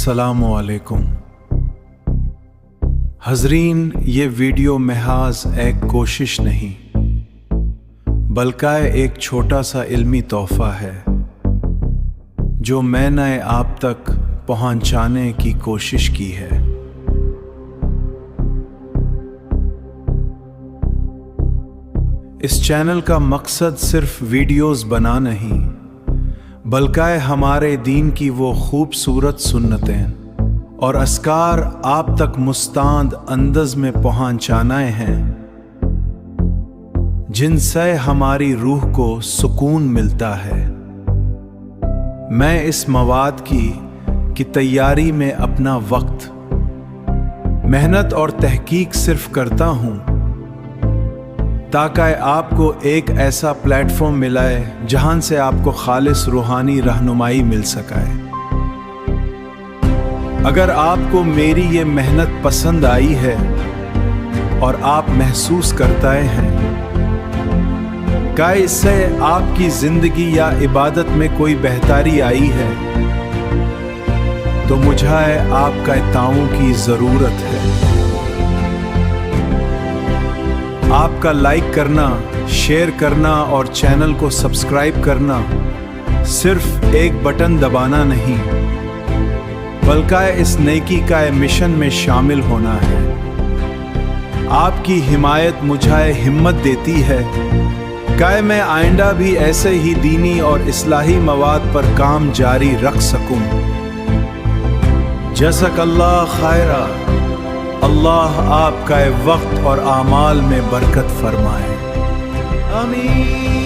अस्सलामु अलैकुम। हज़रीन, ये वीडियो महज एक कोशिश नहीं बल्कि एक छोटा सा इल्मी तोहफ़ा है जो मैंने आप तक पहुंचाने की कोशिश की है। इस चैनल का मकसद सिर्फ वीडियोस बना नहीं बल्कि हमारे दीन की वो खूबसूरत सुन्नतें और अस्कार आप तक मुस्तांद अंदाज में पहुंचाना हैं जिनसे हमारी रूह को सुकून मिलता है। मैं इस मवाद की तैयारी में अपना वक्त, मेहनत और तहकीक सिर्फ करता हूँ ताकि आपको एक ऐसा प्लेटफॉर्म मिलाए जहां से आपको खालिस रूहानी रहनुमाई मिल सके। अगर आपको मेरी ये मेहनत पसंद आई है और आप महसूस करते हैं कि इससे आपकी जिंदगी या इबादत में कोई बेहतरी आई है, तो मुझे आपका ताउन की जरूरत है। आपका लाइक करना, शेयर करना और चैनल को सब्सक्राइब करना सिर्फ एक बटन दबाना नहीं बल्कि इस नेकी का मिशन में शामिल होना है। आपकी हिमायत मुझे हिम्मत देती है कि मैं आइंदा भी ऐसे ही दीनी और इस्लाही मवाद पर काम जारी रख सकूं। जज़ाकल्लाह खैरा। अल्लाह आपका वक्त और आमाल में बरकत फरमाए। आमीन।